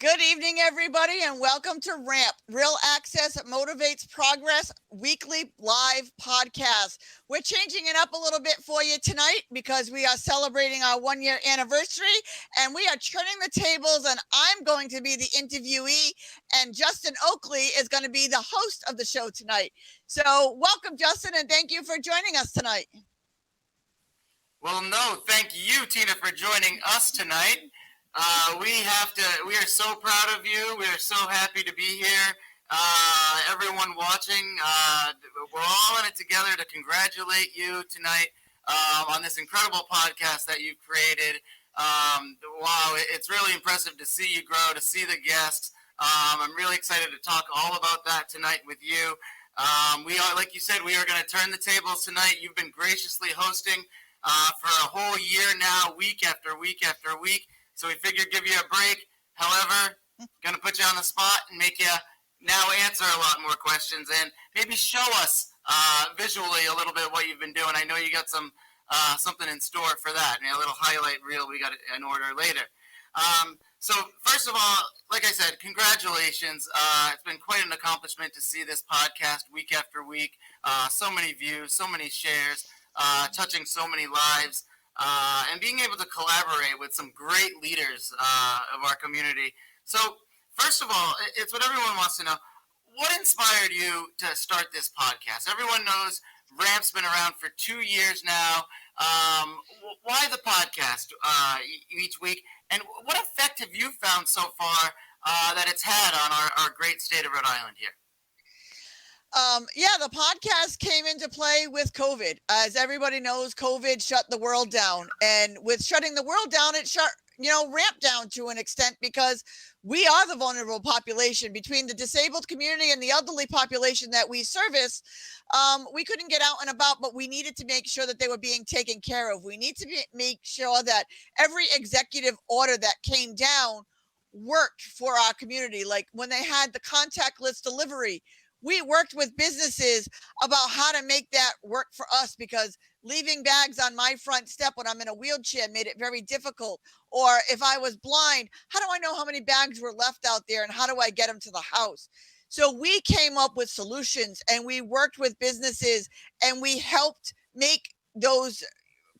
Good evening, everybody, and welcome to RAMP, Real Access Motivates Progress weekly live podcast. We're changing it up a little bit for you tonight because we are celebrating our 1 year anniversary and we are turning the tables, and I'm going to be the interviewee, and Justin Oakley is going to be the host of the show tonight. So, welcome, Justin, and thank you for joining us tonight. Well, no, thank you, Tina, for joining us tonight. We are so proud of you. We are so happy to be here. Everyone watching, we're all in it together to congratulate you tonight on this incredible podcast that you've created. Wow, it's really impressive to see you grow, to see the guests. I'm really excited to talk all about that tonight with you. We are, like you said, we are going to turn the tables tonight. You've been graciously hosting for a whole year now, week after week after week. So we figured give you a break. However, going to put you on the spot and make you now answer a lot more questions and maybe show us visually a little bit of what you've been doing. I know you got something in store for that, and a little highlight reel we got in order later. So first of all, like I said, congratulations. It's been quite an accomplishment to see this podcast week after week. So many views, so many shares. Touching so many lives, and being able to collaborate with some great leaders of our community. So, first of all, it's what everyone wants to know. What inspired you to start this podcast? Everyone knows Ramp's been around for 2 years now. Why the podcast each week? And what effect have you found so far that it's had on our great state of Rhode Island here? The podcast came into play with COVID. As everybody knows, COVID shut the world down. And with shutting the world down, it shut, Ramp down to an extent because we are the vulnerable population between the disabled community and the elderly population that we service. We couldn't get out and about, but we needed to make sure that they were being taken care of. We need to make sure that every executive order that came down worked for our community. Like when they had the contactless delivery, we worked with businesses about how to make that work for us, because leaving bags on my front step when I'm in a wheelchair made it very difficult. Or if I was blind, how do I know how many bags were left out there and how do I get them to the house? So we came up with solutions and we worked with businesses and we helped make those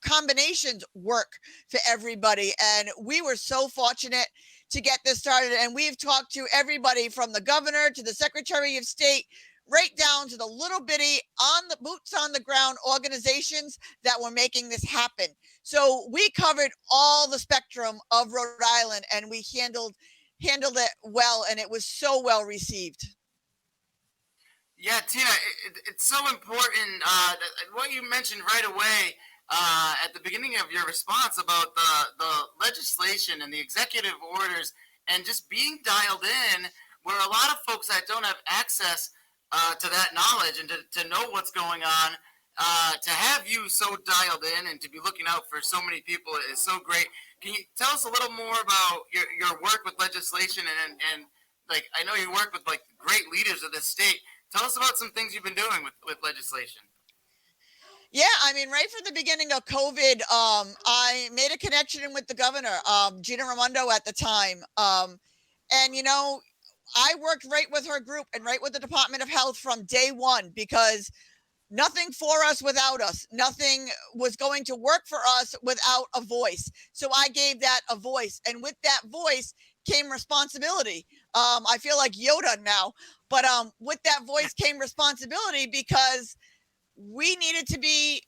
combinations work for everybody. And we were so fortunate to get this started. And we've talked to everybody from the governor to the Secretary of State, right down to the little bitty on the boots on the ground organizations that were making this happen. So we covered all the spectrum of Rhode Island and we handled it well, and it was so well received. Yeah, Tina, it's so important what you mentioned right away at the beginning of your response about the legislation and the executive orders and just being dialed in, where a lot of folks that don't have access to that knowledge and to know what's going on, to have you so dialed in and to be looking out for so many people is so great. Can you tell us a little more about your work with legislation and like, I know you work with like great leaders of this state. Tell us about some things you've been doing with legislation. Yeah, I mean, right from the beginning of COVID, I made a connection with the governor, Gina Raimondo at the time. And, I worked right with her group and right with the Department of Health from day one, because nothing for us without us. Nothing was going to work for us without a voice. So I gave that a voice. And with that voice came responsibility. I feel like Yoda now, but with that voice came responsibility, because we needed to be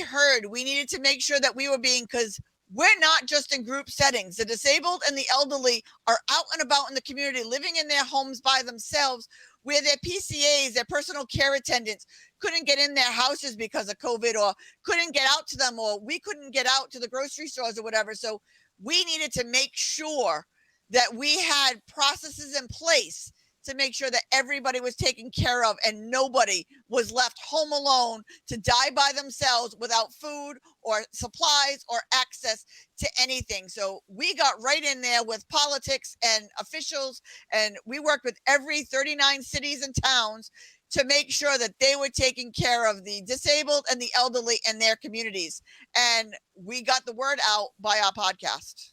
heard. We needed to make sure that we were being, because we're not just in group settings. The disabled and the elderly are out and about in the community, living in their homes by themselves, where their PCAs, their personal care attendants, couldn't get in their houses because of COVID, or couldn't get out to them, or we couldn't get out to the grocery stores or whatever. So we needed to make sure that we had processes in place to make sure that everybody was taken care of and nobody was left home alone to die by themselves without food or supplies or access to anything. So we got right in there with politics and officials, and we worked with every 39 cities and towns to make sure that they were taking care of the disabled and the elderly in their communities. And we got the word out by our podcast.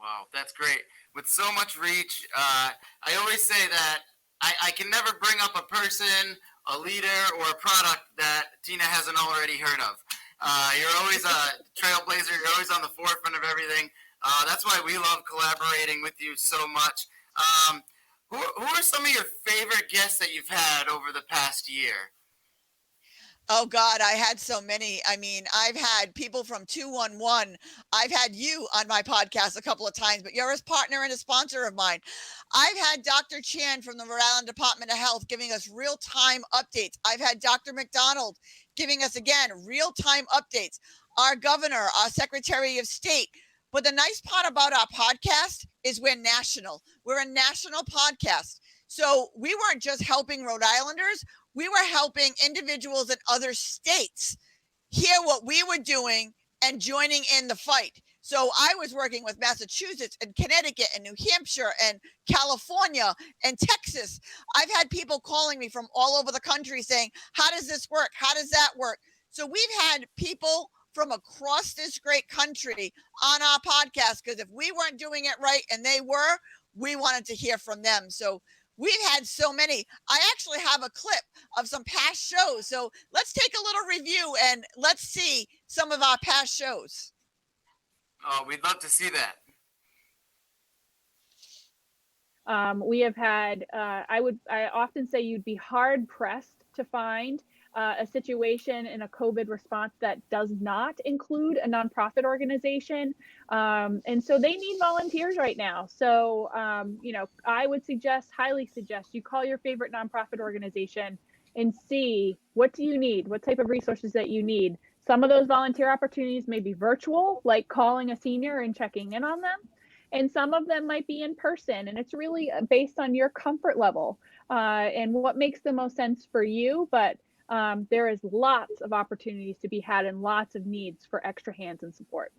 Wow, that's great. With so much reach, I always say that I can never bring up a person, a leader, or a product that Tina hasn't already heard of. You're always a trailblazer. You're always on the forefront of everything. That's why we love collaborating with you so much. Um, who are some of your favorite guests that you've had over the past year? Oh God, I had so many. I mean, I've had people from 211. I've had you on my podcast a couple of times, but you're a partner and a sponsor of mine. I've had Dr. Chan from the Rhode Island Department of Health giving us real-time updates. I've had Dr. McDonald giving us again real-time updates. Our governor, our Secretary of State. But the nice part about our podcast is we're national. We're a national podcast. So we weren't just helping Rhode Islanders, we were helping individuals in other states hear what we were doing and joining in the fight. So I was working with Massachusetts and Connecticut and New Hampshire and California and Texas. I've had people calling me from all over the country saying, how does this work? How does that work? So we've had people from across this great country on our podcast because if we weren't doing it right and they were, we wanted to hear from them. So we've had so many. I actually have a clip of some past shows. So let's take a little review and let's see some of our past shows. Oh, we'd love to see that. We have had, I often say you'd be hard pressed to find a situation in a COVID response that does not include a nonprofit organization. And so they need volunteers right now. So, I would highly suggest you call your favorite nonprofit organization and see what do you need, what type of resources that you need. Some of those volunteer opportunities may be virtual, like calling a senior and checking in on them. And some of them might be in person, and it's really based on your comfort level and what makes the most sense for you. But there is lots of opportunities to be had and lots of needs for extra hands and support.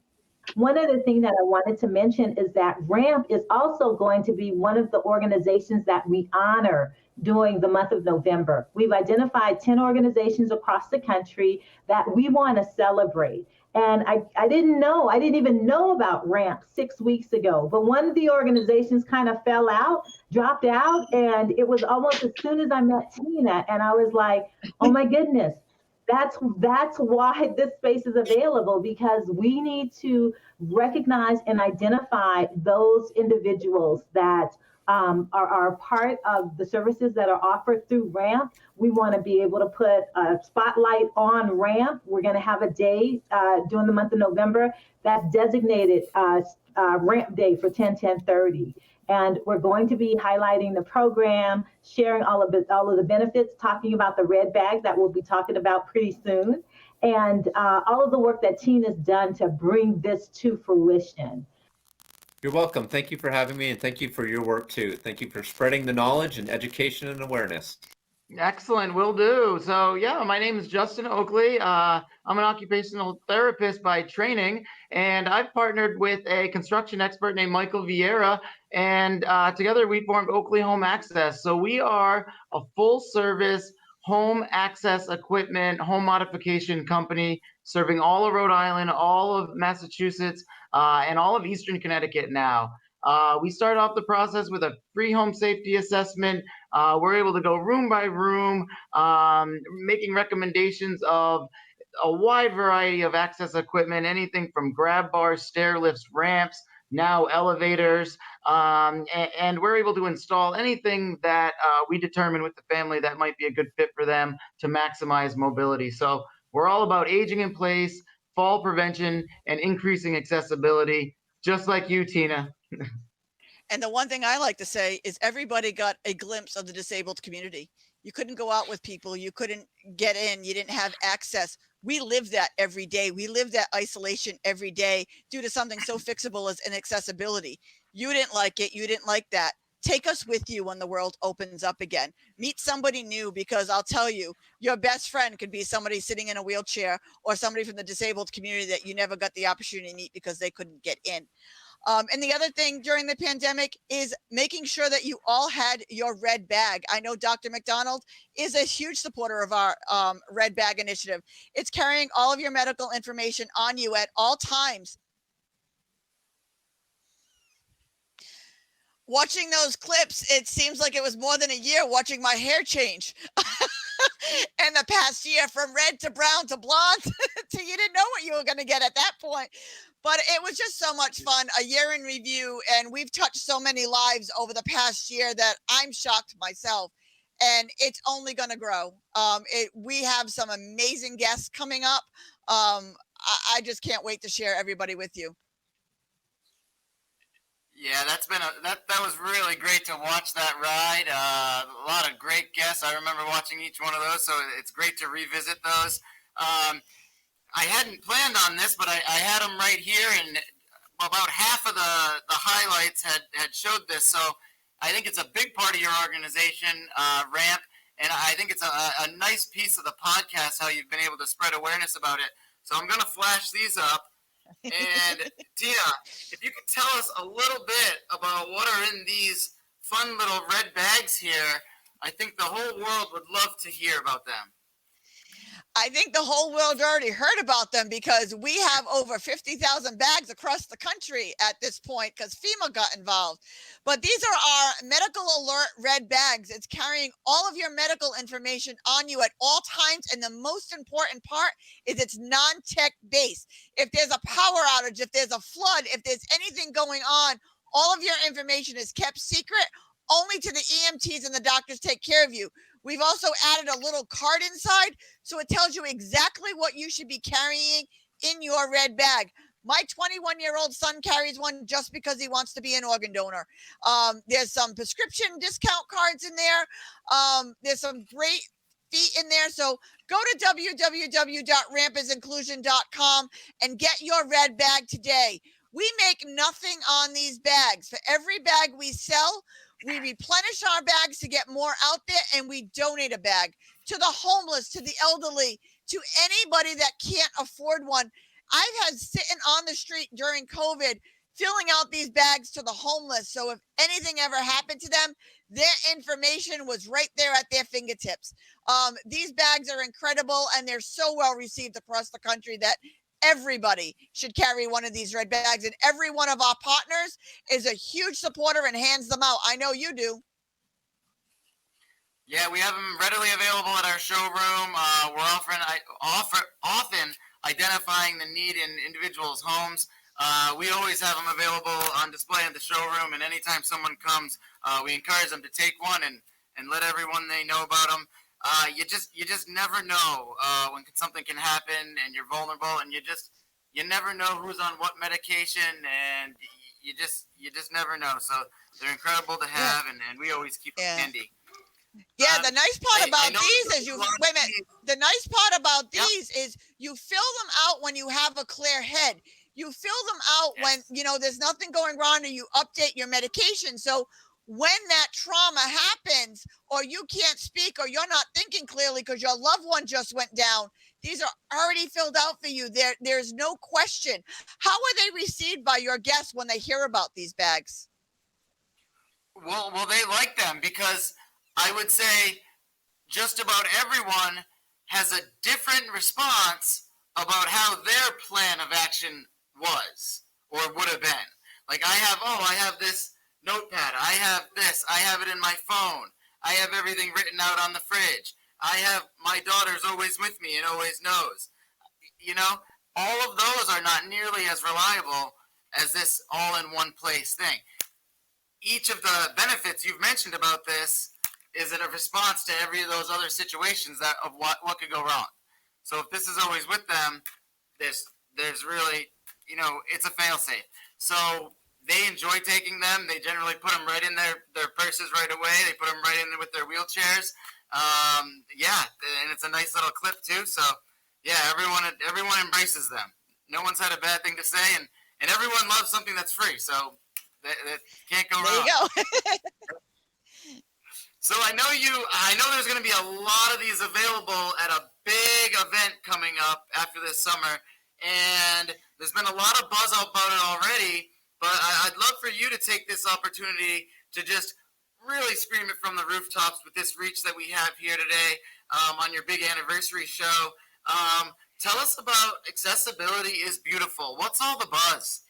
One other thing that I wanted to mention is that RAMP is also going to be one of the organizations that we honor during the month of November. We've identified 10 organizations across the country that we want to celebrate. And I didn't even know about RAMP 6 weeks ago, but one of the organizations kind of dropped out, and it was almost as soon as I met Tina, and I was like, oh my goodness, that's why this space is available, because we need to recognize and identify those individuals that are part of the services that are offered through RAMP. We want to be able to put a spotlight on RAMP. We're going to have a day during the month of November that's designated RAMP Day for 10/10/30. And we're going to be highlighting the program, sharing all of the benefits, talking about the red bag that we'll be talking about pretty soon, and all of the work that Tina's done to bring this to fruition. You're welcome. Thank you for having me, and thank you for your work too. Thank you for spreading the knowledge and education and awareness. Excellent, will do. So yeah, my name is Justin Oakley. I'm an occupational therapist by training, and I've partnered with a construction expert named Michael Vieira, and together we formed Oakley Home Access. So we are a full service home access equipment, home modification company serving all of Rhode Island, all of Massachusetts, and all of Eastern Connecticut now. We start off the process with a free home safety assessment. We're able to go room by room, making recommendations of a wide variety of access equipment, anything from grab bars, stair lifts, ramps, now elevators, and we're able to install anything that we determine with the family that might be a good fit for them to maximize mobility. So we're all about aging in place, fall prevention, and increasing accessibility, just like you, Tina. And the one thing I like to say is everybody got a glimpse of the disabled community. You couldn't go out with people. You couldn't get in. You didn't have access. We live that every day. We live that isolation every day due to something so fixable as inaccessibility. You didn't like it. You didn't like that. Take us with you when the world opens up again. Meet somebody new, because I'll tell you, your best friend could be somebody sitting in a wheelchair or somebody from the disabled community that you never got the opportunity to meet because they couldn't get in. And the other thing during the pandemic is making sure that you all had your red bag. I know Dr. McDonald is a huge supporter of our red bag initiative. It's carrying all of your medical information on you at all times. watching those clips, it seems like it was more than a year watching my hair change in the past year from red to brown to blonde to you didn't know what you were going to get at that point. But it was just so much fun, a year in review, and we've touched so many lives over the past year that I'm shocked myself. And it's only going to grow. We have some amazing guests coming up. I just can't wait to share everybody with you. Yeah, that was really great to watch that ride. A lot of great guests. I remember watching each one of those, so it's great to revisit those. I hadn't planned on this, but I had them right here, and about half of the highlights had showed this. So I think it's a big part of your organization, Ramp, and I think it's a nice piece of the podcast how you've been able to spread awareness about it. So I'm going to flash these up. And Tina, if you could tell us a little bit about what are in these fun little red bags here, I think the whole world would love to hear about them. I think the whole world already heard about them because we have over 50,000 bags across the country at this point because FEMA got involved. But these are our medical alert red bags. It's carrying all of your medical information on you at all times. And the most important part is it's non-tech based. If there's a power outage, if there's a flood, if there's anything going on, all of your information is kept secret. Only to the EMTs and the doctors take care of you. We've also added a little card inside, so it tells you exactly what you should be carrying in your red bag. My 21-year-old son carries one just because he wants to be an organ donor. There's some prescription discount cards in there. There's some great feet in there. So go to www.rampisinclusion.com and get your red bag today. We make nothing on these bags. For every bag we sell, we replenish our bags to get more out there, and we donate a bag to the homeless, to the elderly, to anybody that can't afford one. I've had sitting on the street during COVID filling out these bags to the homeless. So if anything ever happened to them, their information was right there at their fingertips. These bags are incredible, and they're so well received across the country that everybody should carry one of these red bags, and every one of our partners is a huge supporter and hands them out. I know you do. Yeah, we have them readily available at our showroom. We're often identifying the need in individuals' homes. We always have them available on display in the showroom, and anytime someone comes, we encourage them to take one and let everyone they know about them. You just never know when something can happen and you're vulnerable, and you never know who's on what medication, and you just never know. So they're incredible to have, and we always keep them handy. Yeah, the nice part about these is the nice part about these is you fill them out when you have a clear head. You fill them out when there's nothing going wrong, and you update your medication. So when that trauma happens, or you can't speak, or you're not thinking clearly because your loved one just went down, these are already filled out for you. There's no question. How are they received by your guests when they hear about these bags? Well, they like them because I would say just about everyone has a different response about how their plan of action was or would have been. Like I have this notepad. I have this. I have it in my phone. I have everything written out on the fridge. I have my daughter's always with me and always knows. All of those are not nearly as reliable as this all in one place thing. Each of the benefits you've mentioned about this is in a response to every of those other situations of what could go wrong. So if this is always with them, there's really, it's a fail-safe. So they enjoy taking them. They generally put them right in their purses right away. They put them right in with their wheelchairs. And it's a nice little clip too. So yeah, everyone embraces them. No one's had a bad thing to say, and everyone loves something that's free. So that can't go wrong. There you go. So I know there's going to be a lot of these available at a big event coming up after this summer, and there's been a lot of buzz about it already, but I'd love for you to take this opportunity to just really scream it from the rooftops with this reach that we have here today on your big anniversary show. Tell us about Accessibility is Beautiful. What's all the buzz?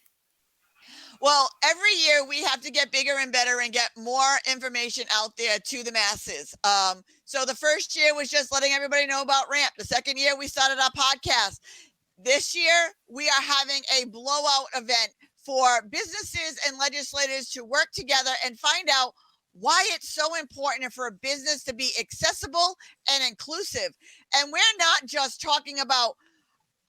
Well, every year we have to get bigger and better and get more information out there to the masses. So the first year was just letting everybody know about RAMP. The second year we started our podcast. This year we are having a blowout event for businesses and legislators to work together and find out why it's so important for a business to be accessible and inclusive. And we're not just talking about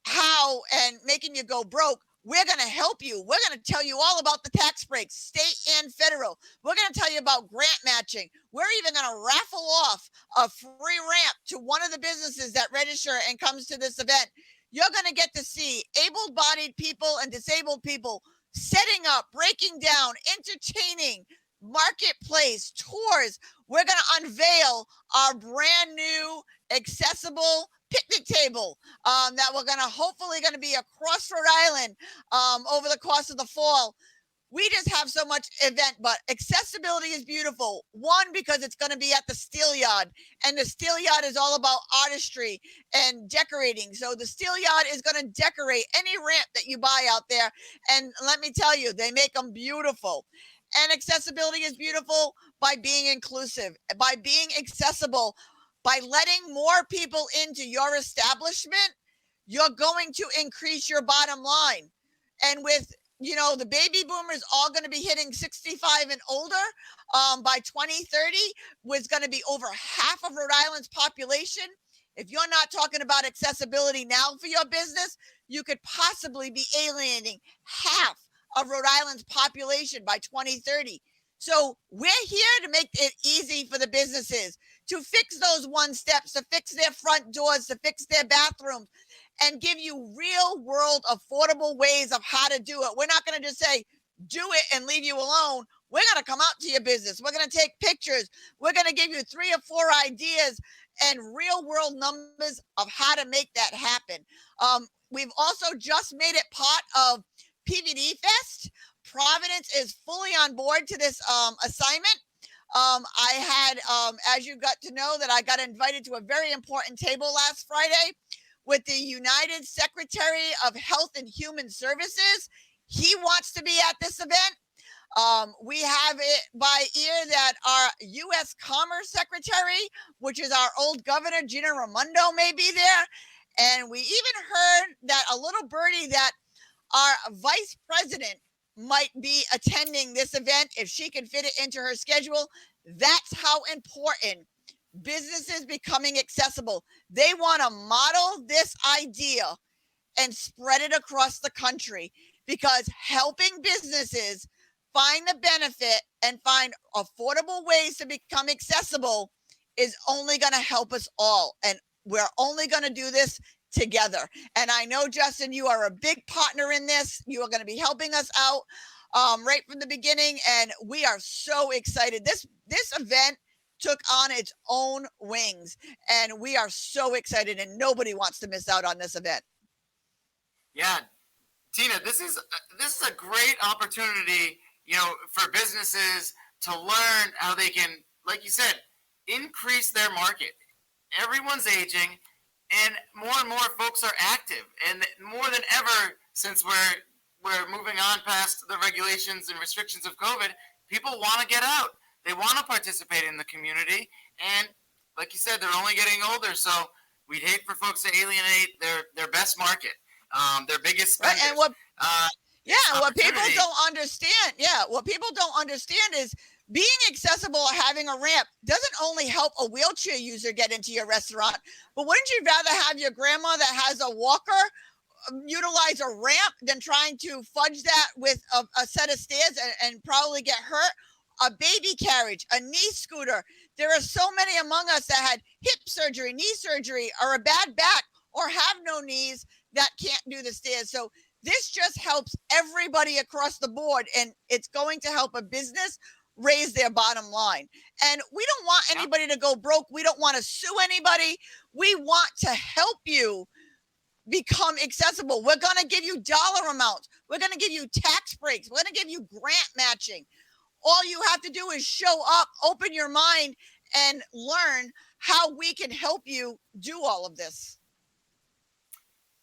how and making you go broke. We're going to help you. We're going to tell you all about the tax breaks, state and federal. We're going to tell you about grant matching. We're even going to raffle off a free ramp to one of the businesses that register and comes to this event. You're going to get to see able-bodied people and disabled people setting up, breaking down, entertaining, marketplace, tours. We're going to unveil our brand new accessible picnic table that we're hopefully going to be across Rhode Island over the course of the fall. We just have so much event, but accessibility is beautiful. One, because it's going to be at the Steel Yard, and the Steel Yard is all about artistry and decorating. So the Steel Yard is going to decorate any ramp that you buy out there. And let me tell you, they make them beautiful. And accessibility is beautiful by being inclusive, by being accessible, by letting more people into your establishment. You're going to increase your bottom line. And with the baby boomers all going to be hitting 65 and older by 2030, was going to be over half of Rhode Island's population. If you're not talking about accessibility now for your business, you could possibly be alienating half of Rhode Island's population by 2030. So we're here to make it easy for the businesses to fix those one steps, to fix their front doors, to fix their bathrooms, and give you real world affordable ways of how to do it. We're not going to just say, do it and leave you alone. We're going to come out to your business. We're going to take pictures. We're going to give you 3 or 4 ideas and real world numbers of how to make that happen. We've also just made it part of PVD Fest. Providence is fully on board to this assignment. I had, as you got to know, that I got invited to a very important table last Friday with the United Secretary of Health and Human Services. He wants to be at this event. We have it by ear that our U.S. Commerce Secretary, which is our old governor, Gina Raimondo, may be there. And we even heard that a little birdie that our vice president might be attending this event if she can fit it into her schedule. That's how important businesses becoming accessible. They want to model this idea and spread it across the country, because helping businesses find the benefit and find affordable ways to become accessible is only going to help us all. And we're only going to do this together. And I know, Justin, you are a big partner in this. You are going to be helping us out right from the beginning. And we are so excited. This event took on its own wings, and we are so excited, and nobody wants to miss out on this event. Yeah, Tina, this is a great opportunity, for businesses to learn how they can, like you said, increase their market. Everyone's aging, and more folks are active, and more than ever, since we're moving on past the regulations and restrictions of COVID, people want to get out. They want to participate in the community, and like you said, they're only getting older, so we'd hate for folks to alienate their best market, their biggest spenders. Right, and what people don't understand is being accessible or having a ramp doesn't only help a wheelchair user get into your restaurant, but wouldn't you rather have your grandma that has a walker utilize a ramp than trying to fudge that with a set of stairs and probably get hurt? A baby carriage, a knee scooter. There are so many among us that had hip surgery, knee surgery, or a bad back, or have no knees that can't do the stairs. So this just helps everybody across the board, and it's going to help a business raise their bottom line. And we don't want anybody to go broke. We don't want to sue anybody. We want to help you become accessible. We're going to give you dollar amounts. We're going to give you tax breaks. We're going to give you grant matching. All you have to do is show up, open your mind, and learn how we can help you do all of this.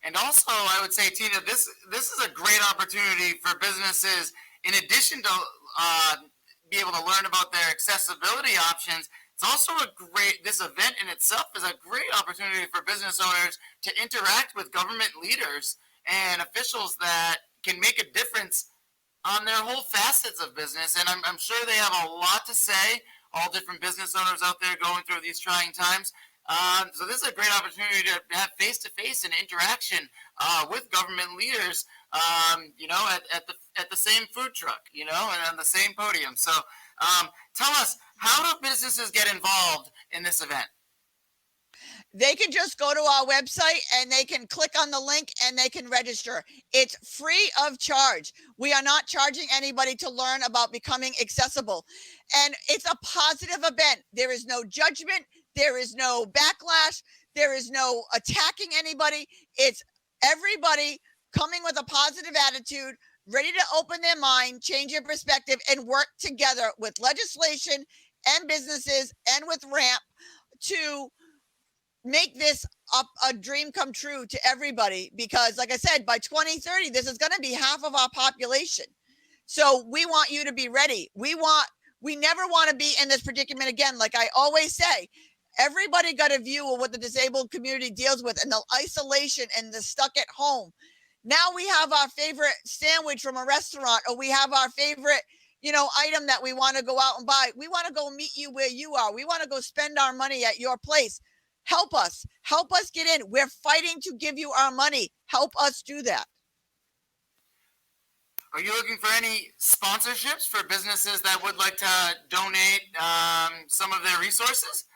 And also, I would say, Tina, this is a great opportunity for businesses in addition to be able to learn about their accessibility options, it's also this event in itself is a great opportunity for business owners to interact with government leaders and officials that can make a difference on their whole facets of business. And I'm sure they have a lot to say, all different business owners out there going through these trying times. So this is a great opportunity to have face-to-face and interaction with government leaders, at the same food truck, and on the same podium. So tell us, how do businesses get involved in this event? They can just go to our website and they can click on the link and they can register. It's free of charge. We are not charging anybody to learn about becoming accessible. And it's a positive event. There is no judgment. There is no backlash. There is no attacking anybody. It's everybody coming with a positive attitude, ready to open their mind, change their perspective, and work together with legislation and businesses and with RAMP to make this a dream come true to everybody. Because like I said, by 2030, this is going to be half of our population. So we want you to be ready. We never want to be in this predicament again. Like I always say, everybody got a view of what the disabled community deals with and the isolation and the stuck at home. Now we have our favorite sandwich from a restaurant, or we have our favorite, item that we want to go out and buy. We want to go meet you where you are. We want to go spend our money at your place. Help us get in. We're fighting to give you our money. Help us do that. Are you looking for any sponsorships for businesses that would like to donate some of their resources?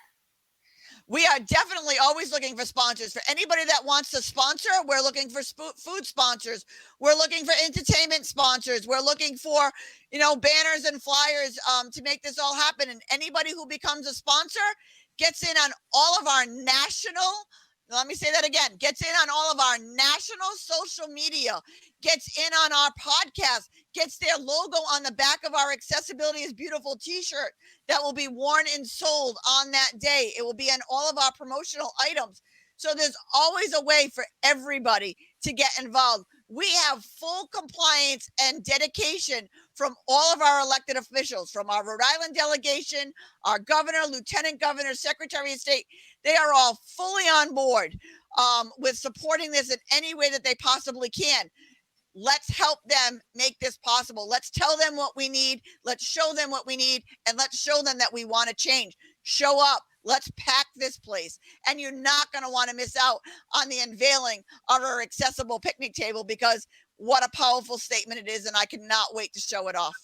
We are definitely always looking for sponsors. For anybody that wants to sponsor, we're looking for food sponsors. We're looking for entertainment sponsors. We're looking for, banners and flyers to make this all happen. And anybody who becomes a sponsor gets in on all of our national, let me say that again, gets in on all of our national social media, gets in on our podcast, gets their logo on the back of our Accessibility is Beautiful t-shirt that will be worn and sold on that day. It will be on all of our promotional items. So there's always a way for everybody to get involved. We have full compliance and dedication from all of our elected officials, from our Rhode Island delegation, our governor, lieutenant governor, secretary of state. They are all fully on board with supporting this in any way that they possibly can. Let's help them make this possible. Let's tell them what we need. Let's show them what we need. And let's show them that we want to change. Show up. Let's pack this place. And you're not going to want to miss out on the unveiling of our accessible picnic table, because what a powerful statement it is. And I cannot wait to show it off.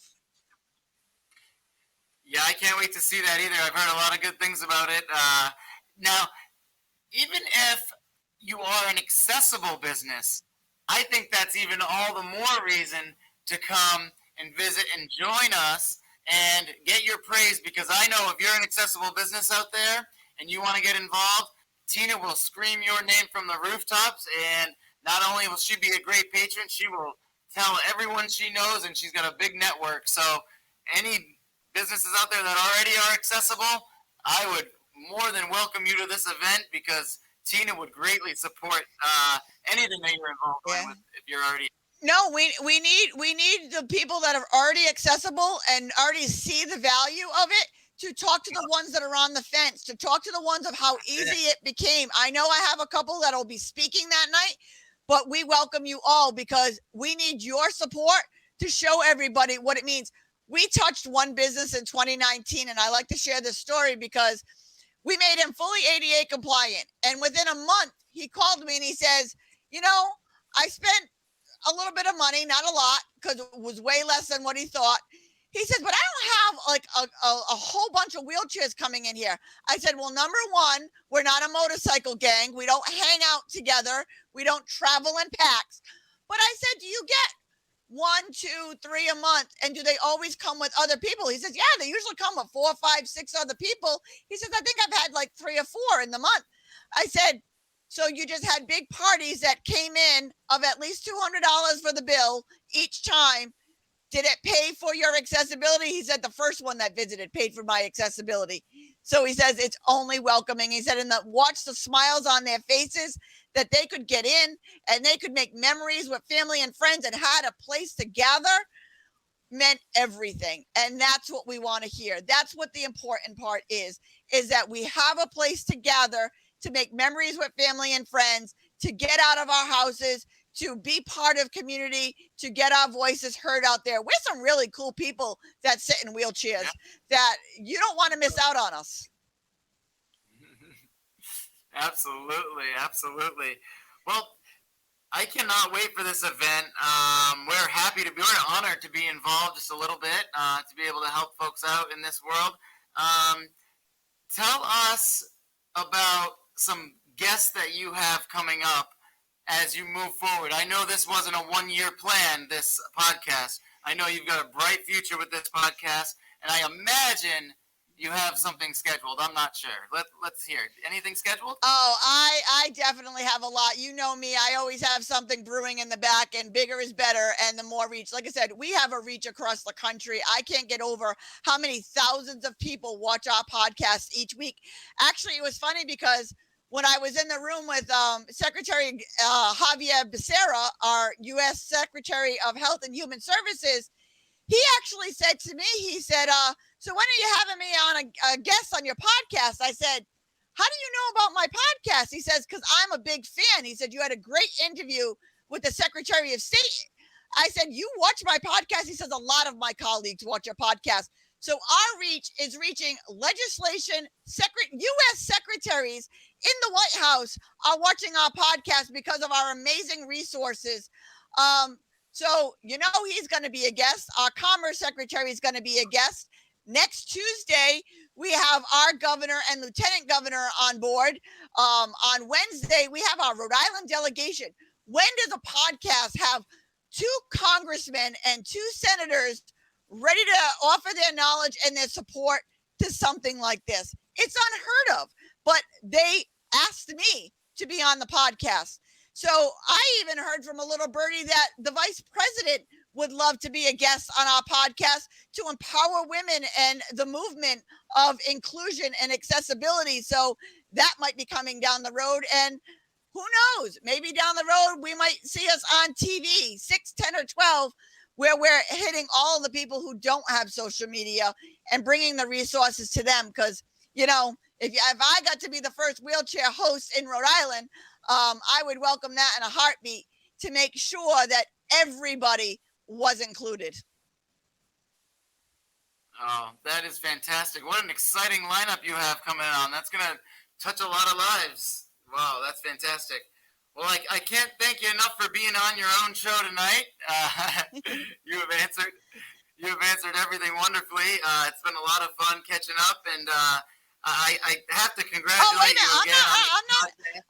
Yeah, I can't wait to see that either. I've heard a lot of good things about it. Now, even if you are an accessible business, I think that's even all the more reason to come and visit and join us and get your praise, because I know if you're an accessible business out there and you want to get involved, Tina will scream your name from the rooftops, and not only will she be a great patron, she will tell everyone she knows, and she's got a big network. So any businesses out there that already are accessible, I would more than welcome you to this event, because Tina would greatly support anything that you're involved with if you're already. No, we need the people that are already accessible and already see the value of it to talk to the ones that are on the fence, to talk to the ones of how easy it became. I know I have a couple that will be speaking that night, but we welcome you all, because we need your support to show everybody what it means. We touched one business in 2019, and I like to share this story because we made him fully ADA compliant. And within a month, he called me and he says, I spent a little bit of money, not a lot, because it was way less than what he thought. He says, but I don't have like a whole bunch of wheelchairs coming in here. I said, well, number one, we're not a motorcycle gang. We don't hang out together. We don't travel in packs. But I said, do you get 1, 2, 3 a month? And do they always come with other people? He says, yeah, they usually come with 4, 5, 6 other people. He says, I think I've had like 3 or 4 in the month. I said, so you just had big parties that came in of at least $200 for the bill each time. Did it pay for your accessibility? He said the first one that visited paid for my accessibility. So he says it's only welcoming. He said, and watch the smiles on their faces, that they could get in and they could make memories with family and friends and had a place to gather. meant everything. And that's what we want to hear. That's what the important part is that we have a place to gather, to make memories with family and friends, to get out of our houses, to be part of community, to get our voices heard out there. We're some really cool people that sit in wheelchairs that you don't want to miss out on us. Absolutely, absolutely. Well, I cannot wait for this event. We're honored to be involved just a little bit, to be able to help folks out in this world. Tell us about some guests that you have coming up as you move forward. I know this wasn't a one-year plan, this podcast. I know you've got a bright future with this podcast, and I imagine you have something scheduled. I'm not sure. Let's hear it. Anything scheduled? Oh, I definitely have a lot. You know me. I always have something brewing in the back, and bigger is better and the more reach. Like I said, we have a reach across the country. I can't get over how many thousands of people watch our podcast each week. Actually, it was funny because when I was in the room with Secretary Javier Becerra, our U.S. Secretary of Health and Human Services, he actually said to me, he said, so when are you having me on a guest on your podcast? I said, how do you know about my podcast? He says, because I'm a big fan. He said, you had a great interview with the Secretary of State. I said, you watch my podcast? He says, a lot of my colleagues watch your podcast. So our reach is reaching legislation, U.S. secretaries in the White House are watching our podcast because of our amazing resources. So, you know, he's going to be a guest. Our Commerce Secretary is going to be a guest. Next Tuesday, we have our governor and lieutenant governor on board. On Wednesday, we have our Rhode Island delegation. When does a podcast have 2 congressmen and 2 senators ready to offer their knowledge and their support to something like this? It's unheard of, but they asked me to be on the podcast. So I even heard from a little birdie that the vice president would love to be a guest on our podcast to empower women and the movement of inclusion and accessibility. So that might be coming down the road. And who knows, maybe down the road, we might see us on TV, 6, 10, or 12, where we're hitting all of the people who don't have social media and bringing the resources to them. Because, you know, if I got to be the first wheelchair host in Rhode Island, I would welcome that in a heartbeat to make sure that everybody was included. Oh, that is fantastic. What an exciting lineup you have coming on. That's going to touch a lot of lives. Wow, that's fantastic. Well, I can't thank you enough for being on your own show tonight. You have answered everything wonderfully. It's been a lot of fun catching up, and I have to congratulate you again.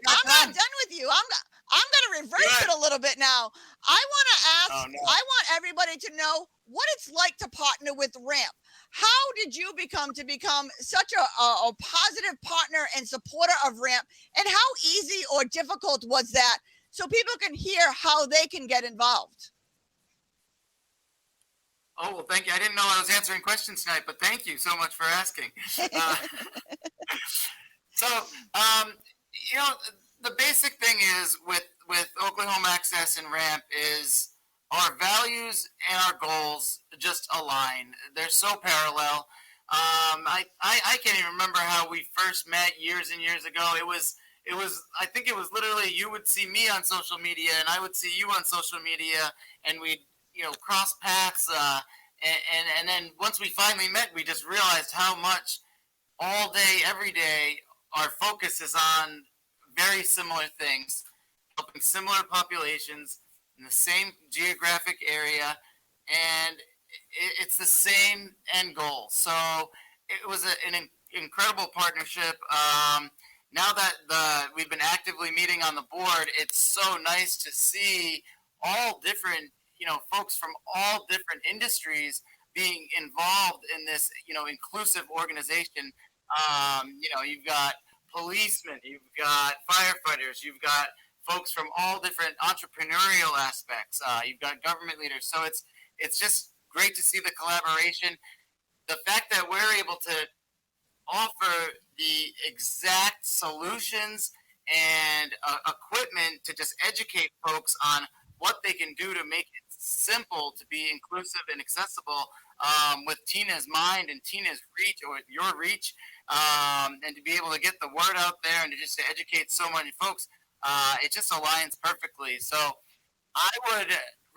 I'm not done with you. I'm going to reverse it a little bit now. I want to ask, I want everybody to know what it's like to partner with RAMP. How did you become such a positive partner and supporter of RAMP? And how easy or difficult was that so people can hear how they can get involved? Oh, well, thank you. I didn't know I was answering questions tonight, but thank you so much for asking. You know, the basic thing is with Oklahoma Access and RAMP is our values and our goals just align. They're so parallel. I can't even remember how we first met years and years ago. It was I think it was literally you would see me on social media and I would see you on social media, and we'd cross paths. And then once we finally met, we just realized how much all day, every day, our focus is on very similar things, helping similar populations in the same geographic area, and it's the same end goal. So it was an incredible partnership. Now that we've been actively meeting on the board, it's so nice to see all different, folks from all different industries being involved in this, inclusive organization. You've got policemen, you've got firefighters, you've got folks from all different entrepreneurial aspects, you've got government leaders. So it's just great to see the collaboration. The fact that we're able to offer the exact solutions and equipment to just educate folks on what they can do to make it simple to be inclusive and accessible with Tina's mind and Tina's reach, or your reach, and to be able to get the word out there and to just to educate so many folks. It just aligns perfectly. So I would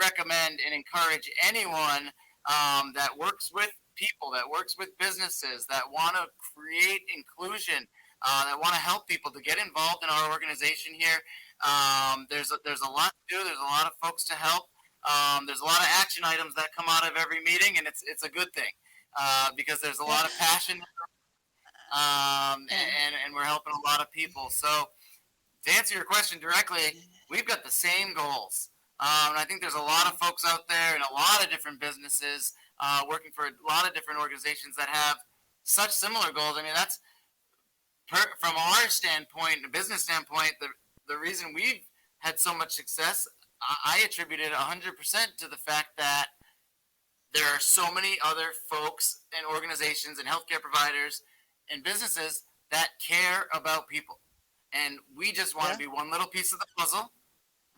recommend and encourage anyone that works with people, that works with businesses, that want to create inclusion, that want to help people to get involved in our organization here. There's a lot to do. There's a lot of folks to help. There's a lot of action items that come out of every meeting, and it's a good thing because there's a lot of passion, and we're helping a lot of people. So to answer your question directly, we've got the same goals. And I think there's a lot of folks out there in a lot of different businesses working for a lot of different organizations that have such similar goals. I mean, that's from our standpoint, a business standpoint, the reason we've had so much success, I attribute it 100% to the fact that there are so many other folks and organizations and healthcare providers and businesses that care about people. And we just want to be one little piece of the puzzle.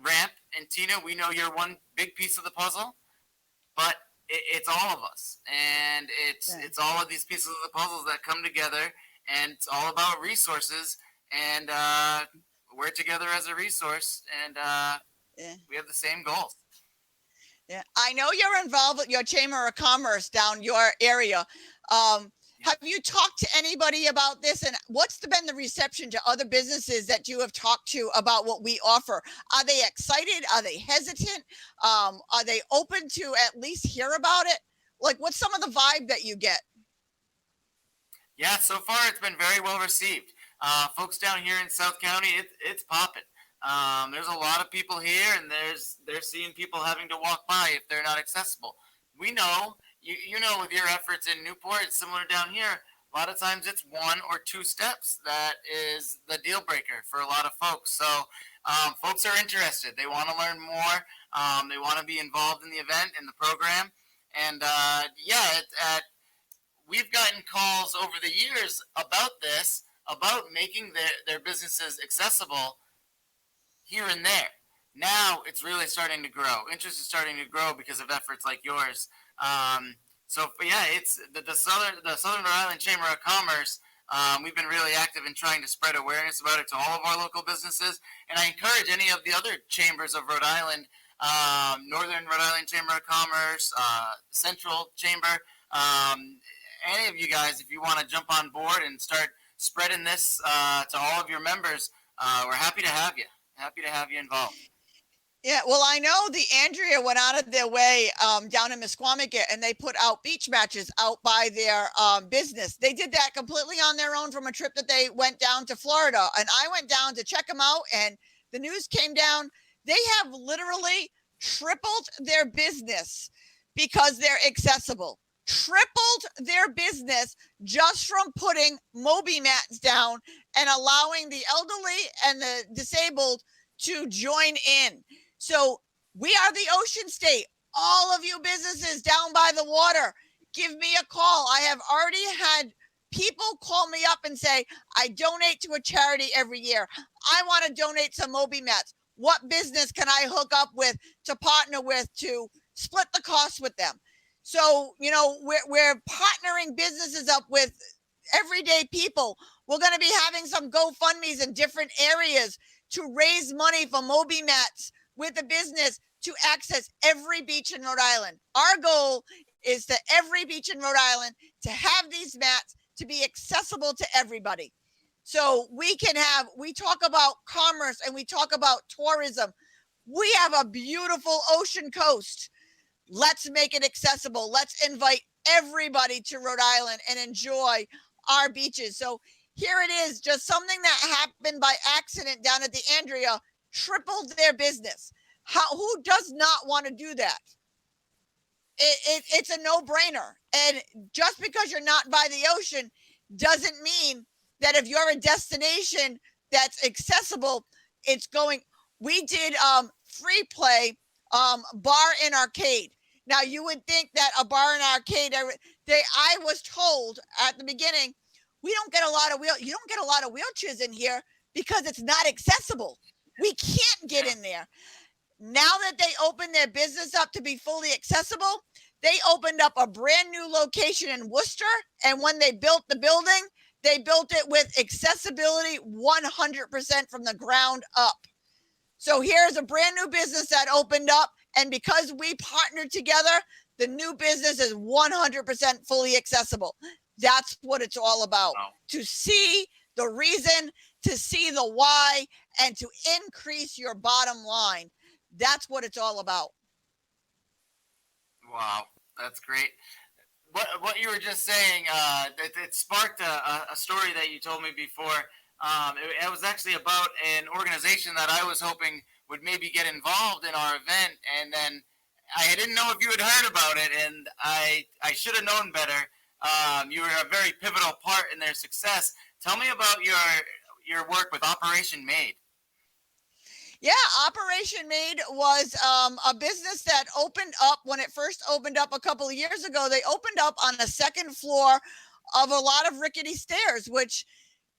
Ramp and Tina, we know you're one big piece of the puzzle, but it's all of us, and it's all of these pieces of the puzzles that come together, and it's all about resources, and we're together as a resource, and we have the same goals. Yeah, I know you're involved with your Chamber of Commerce down your area. Have you talked to anybody about this, and what's been the reception to other businesses that you have talked to about what we offer? Are they excited? Are they hesitant? Are they open to at least hear about it? Like, what's some of the vibe that you get? Yeah, so far it's been very well received. Folks down here in South County, it's popping. There's a lot of people here, and they're seeing people having to walk by if they're not accessible. We know. You know, with your efforts in Newport, it's similar down here. A lot of times it's 1 or 2 steps that is the deal breaker for a lot of folks. So folks are interested. They want to learn more. They want to be involved in the event, in the program. And we've gotten calls over the years about this, about making their businesses accessible here and there. Now it's really starting to grow. Interest is starting to grow because of efforts like yours. It's the Southern Rhode Island Chamber of Commerce. We've been really active in trying to spread awareness about it to all of our local businesses, and I encourage any of the other chambers of Rhode Island, Northern Rhode Island Chamber of Commerce, Central Chamber, any of you guys, if you want to jump on board and start spreading this to all of your members, we're happy to have you. Happy to have you involved. Yeah, well, I know the Andrea went out of their way down in Misquamicut, and they put out beach matches out by their business. They did that completely on their own from a trip that they went down to Florida. And I went down to check them out, and the news came down. They have literally tripled their business because they're accessible. Tripled their business just from putting Moby mats down and allowing the elderly and the disabled to join in. So we are the ocean state. All of you businesses down by the water, give me a call. I have already had people call me up and say, I donate to a charity every year. I want to donate some Moby mats. What business can I hook up with to partner with to split the cost with them? So, you know, we're partnering businesses up with everyday people. We're going to be having some GoFundMes in different areas to raise money for Moby mats with the business to access every beach in Rhode Island. Our goal is to every beach in Rhode Island to have these mats to be accessible to everybody. So we talk about commerce and we talk about tourism. We have a beautiful ocean coast. Let's make it accessible. Let's invite everybody to Rhode Island and enjoy our beaches. So here it is, just something that happened by accident down at the Andrea, tripled their business. Who does not want to do that? It's a no-brainer. And just because you're not by the ocean doesn't mean that if you're a destination that's accessible, it's going. We did free play bar and arcade. Now you would think that a bar and arcade, I was told at the beginning, you don't get a lot of wheelchairs in here because it's not accessible. We can't get in there. Now that they opened their business up to be fully accessible, they opened up a brand new location in Worcester. And when they built the building, they built it with accessibility 100% from the ground up. So here's a brand new business that opened up. And because we partnered together, the new business is 100% fully accessible. That's what it's all about. Wow. To see the reason, to see the why, and to increase your bottom line. That's what it's all about. Wow, that's great. What you were just saying, it sparked a story that you told me before. It was actually about an organization that I was hoping would maybe get involved in our event, and then I didn't know if you had heard about it, and I should have known better. You were a very pivotal part in their success. Tell me about your work with Operation Made. Yeah, Operation Made was a business that opened up when it first opened up a couple of years ago. They opened up on the second floor of a lot of rickety stairs, which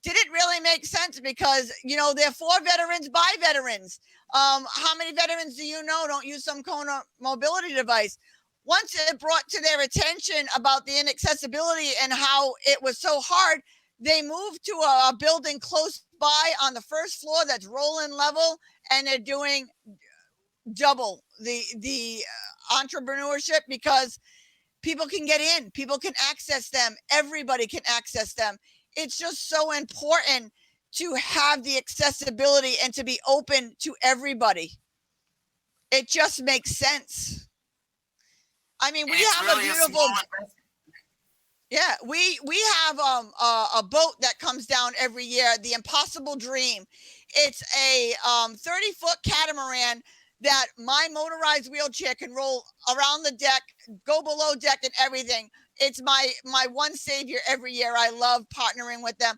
didn't really make sense because, you know, they're for veterans by veterans. How many veterans do you know don't use some kind of mobility device? Once it brought to their attention about the inaccessibility and how it was so hard, they moved to a building close by on the first floor that's roll-in level, and they're doing double the entrepreneurship because people can get in, people can access them, everybody can access them. It's just so important to have the accessibility and to be open to everybody. It just makes sense. I mean, we have really a beautiful. Yeah, we have a boat that comes down every year, the Impossible Dream. It's a 30-foot catamaran that my motorized wheelchair can roll around the deck, go below deck and everything. It's my one savior every year. I love partnering with them.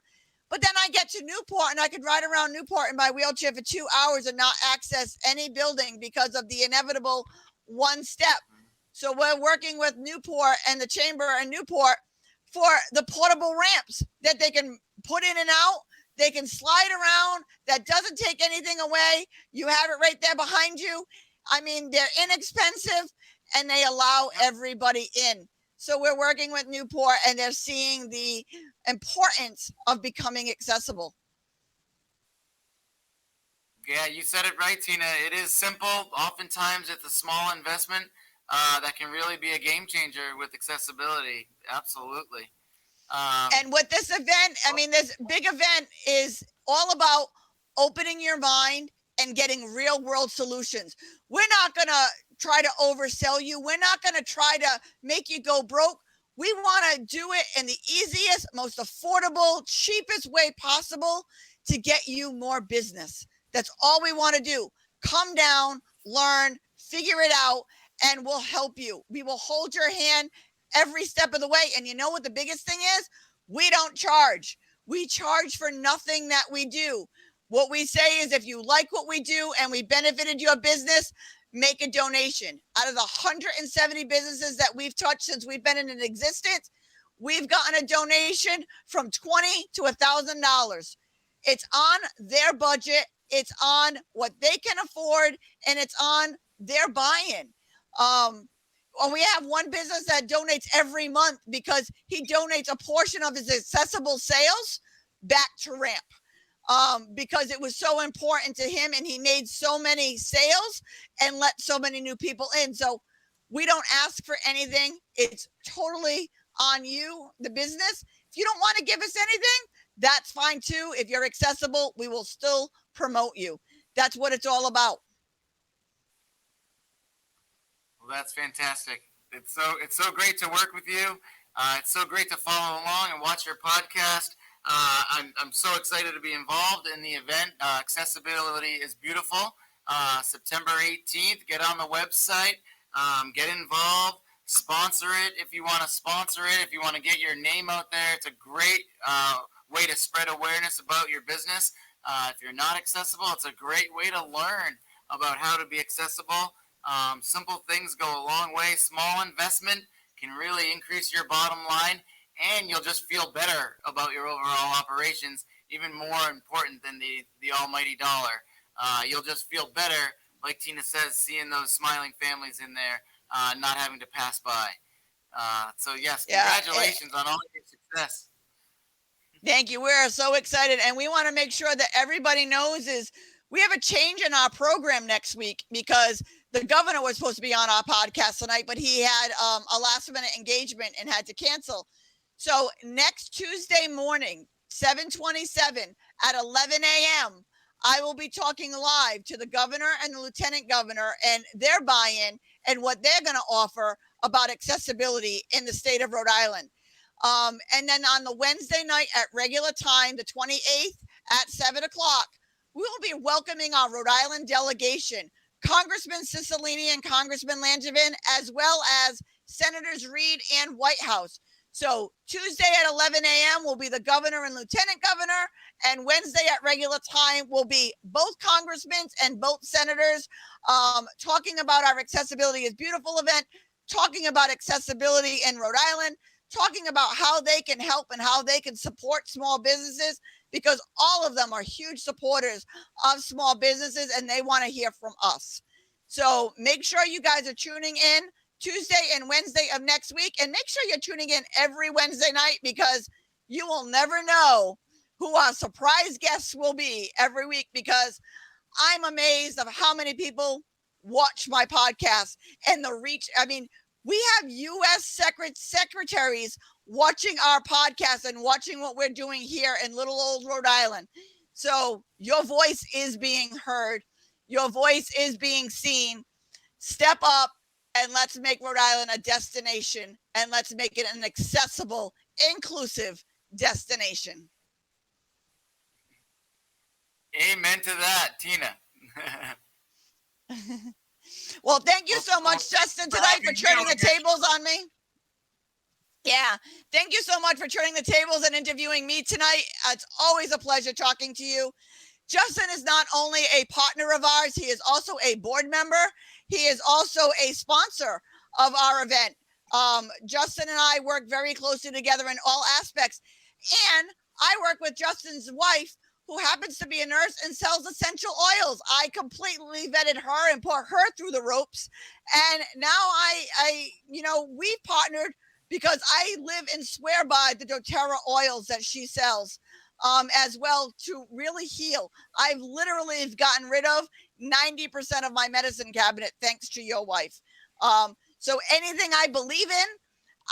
But then I get to Newport and I could ride around Newport in my wheelchair for 2 hours and not access any building because of the inevitable one step. So we're working with Newport and the Chamber in Newport for the portable ramps that they can put in and out. They can slide around. That doesn't take anything away. You have it right there behind you. I mean, they're inexpensive and they allow everybody in. So we're working with Newport and they're seeing the importance of becoming accessible. Yeah, you said it right, Tina. It is simple. Oftentimes it's a small investment that can really be a game changer with accessibility. Absolutely. And with this event, I mean, this big event is all about opening your mind and getting real world solutions. We're not going to try to oversell you. We're not going to try to make you go broke. We want to do it in the easiest, most affordable, cheapest way possible to get you more business. That's all we want to do. Come down, learn, figure it out, and we'll help you. We will hold your hand every step of the way. And you know what the biggest thing is? We don't charge. We charge for nothing that we do. What we say is if you like what we do and we benefited your business, make a donation. Out of the 170 businesses that we've touched since we've been in existence, we've gotten a donation from $20 to $1,000. It's on their budget. It's on what they can afford, and it's on their buy-in. Well, we have one business that donates every month because he donates a portion of his accessible sales back to Ramp because it was so important to him and he made so many sales and let so many new people in. So we don't ask for anything. It's totally on you, the business. If you don't want to give us anything, that's fine too. If you're accessible, we will still promote you. That's what it's all about. Well, that's fantastic. It's so great to work with you. It's so great to follow along and watch your podcast. I'm so excited to be involved in the event. Accessibility is beautiful. September 18th. Get on the website. Get involved. Sponsor it if you want to sponsor it. If you want to get your name out there, it's a great way to spread awareness about your business. If you're not accessible, it's a great way to learn about how to be accessible. Simple things go a long way. Small investment can really increase your bottom line, and you'll just feel better about your overall operations, even more important than the almighty dollar. You'll just feel better like Tina says, seeing those smiling families in there, not having to pass by. So yes, congratulations on all your success. Thank you. We're so excited, and we want to make sure that everybody knows is we have a change in our program next week because the governor was supposed to be on our podcast tonight, but he had a last minute engagement and had to cancel. So next Tuesday morning, 7/27 at 11 a.m., I will be talking live to the governor and the lieutenant governor and their buy-in and what they're going to offer about accessibility in the state of Rhode Island. And then on the Wednesday night at regular time, the 28th at 7 o'clock, we will be welcoming our Rhode Island delegation, Congressman Cicilline and Congressman Langevin, as well as Senators Reed and Whitehouse. So Tuesday at 11 a.m. will be the governor and lieutenant governor, and Wednesday at regular time will be both congressmen and both senators talking about our Accessibility is Beautiful event, talking about accessibility in Rhode Island, talking about how they can help and how they can support small businesses, because all of them are huge supporters of small businesses and they want to hear from us. So make sure you guys are tuning in Tuesday and Wednesday of next week, and make sure you're tuning in every Wednesday night, because you will never know who our surprise guests will be every week, because I'm amazed of how many people watch my podcast and the reach. I mean, we have U.S. secretaries watching our podcast and watching what we're doing here in little old Rhode Island. So your voice is being heard. Your voice is being seen. Step up and let's make Rhode Island a destination, and let's make it an accessible, inclusive destination. Amen to that, Tina. Well, thank you so much, Justin, tonight for turning the tables on me. Yeah, thank you so much for turning the tables and interviewing me tonight. It's always a pleasure talking to you. Justin is not only a partner of ours, he is also a board member. He is also a sponsor of our event. Justin and I work very closely together in all aspects. And I work with Justin's wife, who happens to be a nurse and sells essential oils. I completely vetted her and put her through the ropes. And now we've partnered because I live and swear by the doTERRA oils that she sells. As well, to really heal. I've literally gotten rid of 90% of my medicine cabinet thanks to your wife. So anything I believe in,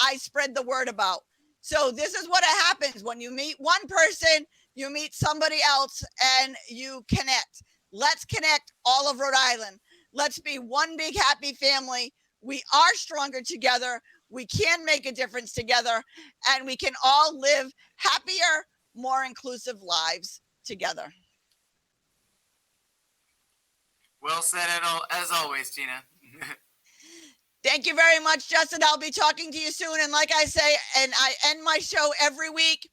I spread the word about. So this is what happens when you meet one person, you meet somebody else, and you connect. Let's connect all of Rhode Island. Let's be one big happy family. We are stronger together. We can make a difference together, and we can all live happier, more inclusive lives together. Well said, as always, Tina. Thank you very much, Justin. I'll be talking to you soon. And like I say, and I end my show every week,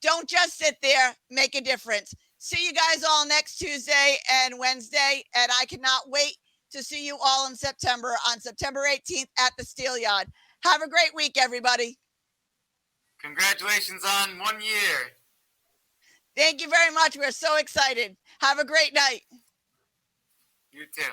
don't just sit there, make a difference. See you guys all next Tuesday and Wednesday. And I cannot wait to see you all in September, on September 18th at the Steel Yard. Have a great week, everybody. Congratulations on 1 year. Thank you very much. We're so excited. Have a great night. You too.